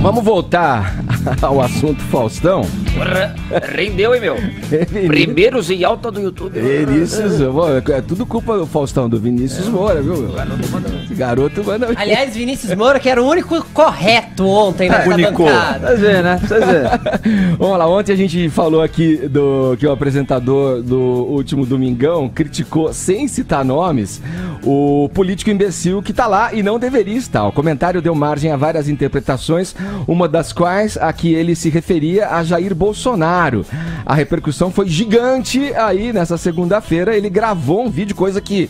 Vamos voltar ao assunto Faustão. Rendeu, hein, meu? Primeiros em alta do YouTube. Vinícius, é tudo culpa do Faustão, do Vinícius Moura, viu, meu? Esse garoto manda... Aliás, Vinícius Moura, que era o único correto ontem nessa bancada. Vocês verem, né? Vocês verem. Vamos lá, ontem a gente falou aqui que o apresentador do último Domingão criticou, sem citar nomes, o político imbecil que tá lá e não deveria estar. O comentário deu margem a várias interpretações, uma das quais a que ele se referia a Jair Bolsonaro. A repercussão foi gigante aí nessa segunda-feira. Ele gravou um vídeo, coisa que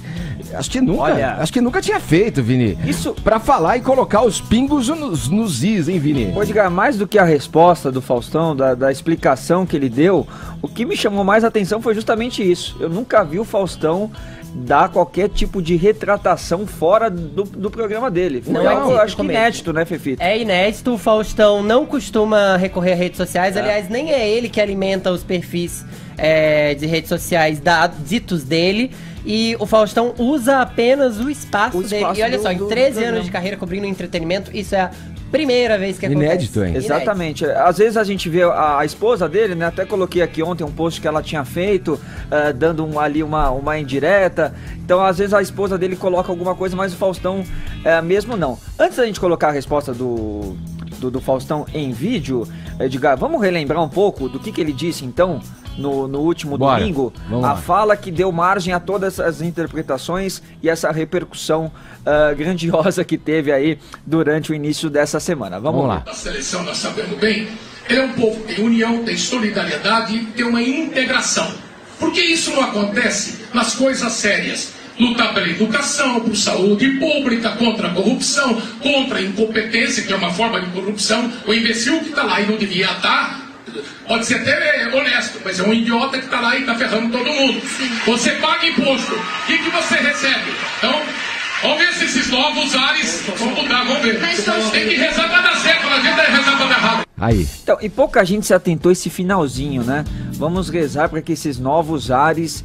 acho que nunca tinha feito, Vini. Isso pra falar e colocar os pingos nos is, hein, Vini? Pode ganhar mais do que a resposta do Faustão, da explicação que ele deu. O que me chamou mais a atenção foi justamente isso. Eu nunca vi o Faustão dar qualquer tipo de retratação fora do programa dele. Foi algo, eu acho que inédito, né, Fefito? É inédito, o Faustão não costuma recorrer a redes sociais, aliás, nem é ele que alimenta os perfis de redes sociais ditos dele, e o Faustão usa apenas o espaço dele. E olha só, em 13 anos de carreira cobrindo entretenimento, isso é a primeira vez que acontece. Inédito, hein? Exatamente. Às vezes a gente vê a esposa dele, né? Até coloquei aqui ontem um post que ela tinha feito, dando ali uma indireta. Então, às vezes a esposa dele coloca alguma coisa, mas o Faustão mesmo não. Antes da gente colocar a resposta do Faustão em vídeo, Edgar, vamos relembrar um pouco do que ele disse, então, no último domingo, a fala que deu margem a todas as interpretações e essa repercussão grandiosa que teve aí durante o início dessa semana. Vamos lá. A seleção, nós sabemos bem, ele é um povo que tem união, tem solidariedade, tem uma integração. Por que isso não acontece nas coisas sérias? Lutar pela educação, por saúde pública, contra a corrupção, contra a incompetência, que é uma forma de corrupção. O imbecil que está lá e não devia estar, pode ser até honesto, mas é um idiota que está lá e está ferrando todo mundo. Você paga imposto, o que você recebe? Então, vamos ver se esses novos ares vão mudar, vamos ver. Tem que rezar para dar certo, não adianta rezar para dar errado. Aí. Então, e pouca gente se atentou a esse finalzinho, né? Vamos rezar para que esses novos ares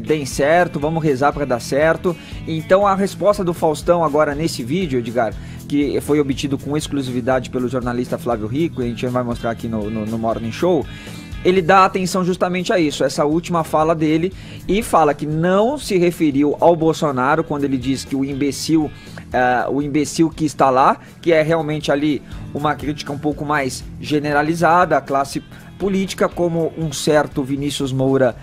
deem certo, vamos rezar para dar certo. Então, a resposta do Faustão agora nesse vídeo, Edgar, que foi obtido com exclusividade pelo jornalista Flávio Rico, e a gente vai mostrar aqui no Morning Show, ele dá atenção justamente a isso, essa última fala dele, e fala que não se referiu ao Bolsonaro quando ele diz que o imbecil que está lá, que é realmente ali uma crítica um pouco mais generalizada à classe política, como um certo Vinícius Moura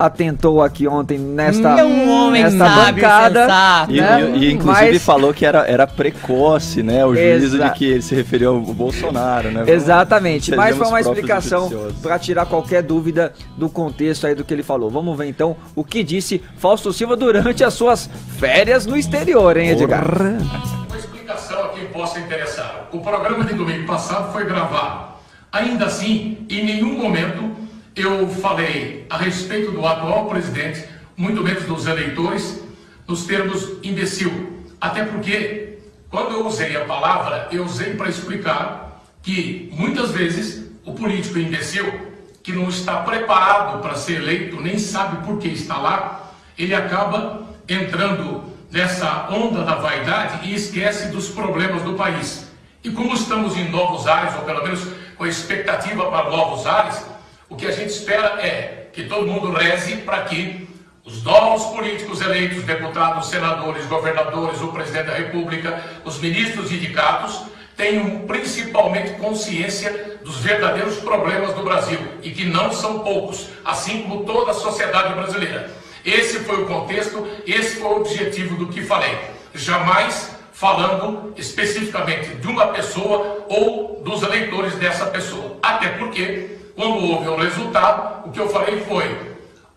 atentou aqui ontem nesta bancada, sensato, né? E inclusive falou que era precoce, né? O juízo de que ele se referiu ao Bolsonaro, né? Exatamente, mas foi uma explicação para tirar qualquer dúvida do contexto aí do que ele falou. Vamos ver então o que disse Fausto Silva durante as suas férias no exterior, hein, Edgar? Uma explicação a quem possa interessar. O programa de domingo passado foi gravado. Ainda assim, em nenhum momento eu falei a respeito do atual presidente, muito menos dos eleitores, nos termos imbecil. Até porque, quando eu usei a palavra, eu usei para explicar que, muitas vezes, o político imbecil, que não está preparado para ser eleito, nem sabe por que está lá, ele acaba entrando nessa onda da vaidade e esquece dos problemas do país. E como estamos em novos ares, ou pelo menos com expectativa para novos ares, o que a gente espera é que todo mundo reze para que os novos políticos eleitos, deputados, senadores, governadores, o presidente da República, os ministros indicados, tenham principalmente consciência dos verdadeiros problemas do Brasil, e que não são poucos, assim como toda a sociedade brasileira. Esse foi o contexto, esse foi o objetivo do que falei. Jamais falando especificamente de uma pessoa ou dos eleitores dessa pessoa. Até porque, quando houve um resultado, o que eu falei foi: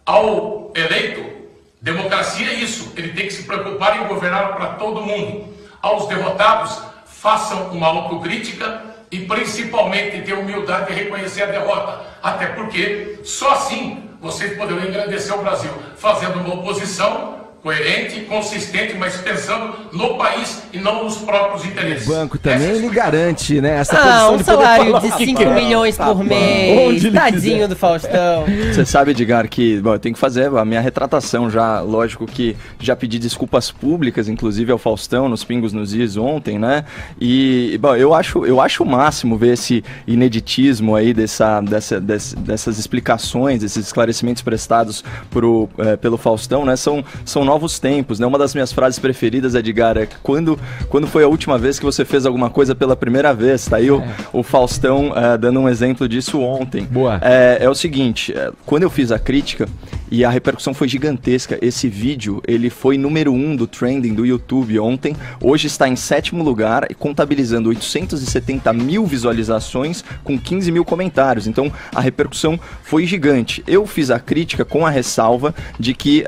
ao eleito, democracia é isso, ele tem que se preocupar em governar para todo mundo. Aos derrotados, façam uma autocrítica e principalmente ter humildade de reconhecer a derrota. Até porque só assim vocês poderão engrandecer o Brasil, fazendo uma oposição coerente, consistente, mas pensando no país e não nos próprios interesses. O banco também ele garante, né? Essa Um de salário poder de falar o que 5 quer. milhões por Onde mês, ele tadinho quiser. do Faustão. Você sabe, Edgar, que bom, eu tenho que fazer a minha retratação já. Lógico que já pedi desculpas públicas, inclusive ao Faustão, nos Pingos nos Is ontem, né? E, bom, eu acho o máximo ver esse ineditismo aí dessas explicações, desses esclarecimentos prestados pelo Faustão, né? São novos tempos, né? Uma das minhas frases preferidas, Edgar, é quando foi a última vez que você fez alguma coisa pela primeira vez? Tá aí o Faustão dando um exemplo disso ontem. Boa. É o seguinte, quando eu fiz a crítica, e a repercussão foi gigantesca, esse vídeo, ele foi número 1 do trending do YouTube ontem, hoje está em 7º lugar, contabilizando 870 mil visualizações com 15 mil comentários, então a repercussão foi gigante. Eu fiz a crítica com a ressalva de que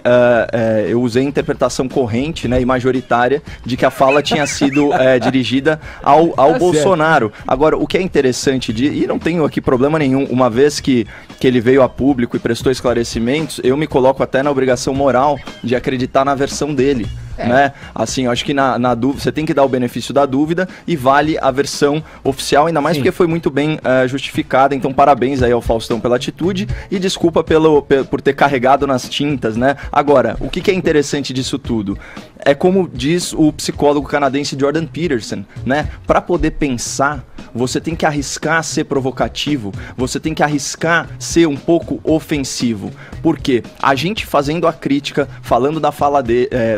eu usei a interpretação corrente, né, e majoritária de que a fala tinha sido dirigida ao Bolsonaro. Agora, o que é interessante, e não tenho aqui problema nenhum, uma vez que ele veio a público e prestou esclarecimentos, eu me coloco até na obrigação moral de acreditar na versão dele. Né? Assim, eu acho que na dúvida, você tem que dar o benefício da dúvida e vale a versão oficial, ainda mais porque foi muito bem justificada. Então, parabéns aí ao Faustão pela atitude e desculpa por ter carregado nas tintas, né? Agora, o que é interessante disso tudo? É como diz o psicólogo canadense Jordan Peterson, né? Para poder pensar, você tem que arriscar ser provocativo, você tem que arriscar ser um pouco ofensivo. Por quê? A gente fazendo a crítica, falando da fala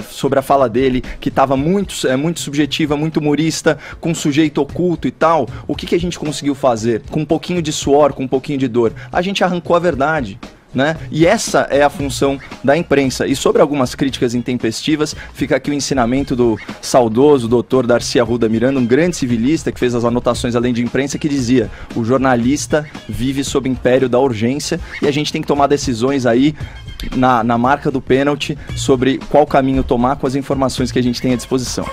sobre a fala dele, que estava muito subjetiva, muito humorista, com sujeito oculto e tal, o que a gente conseguiu fazer? Com um pouquinho de suor, com um pouquinho de dor, a gente arrancou a verdade. Né? E essa é a função da imprensa. E sobre algumas críticas intempestivas, fica aqui o ensinamento do saudoso doutor Darcy Arruda Miranda, um grande civilista que fez as anotações além de imprensa, que dizia: o jornalista vive sob império da urgência e a gente tem que tomar decisões aí na marca do pênalti sobre qual caminho tomar com as informações que a gente tem à disposição.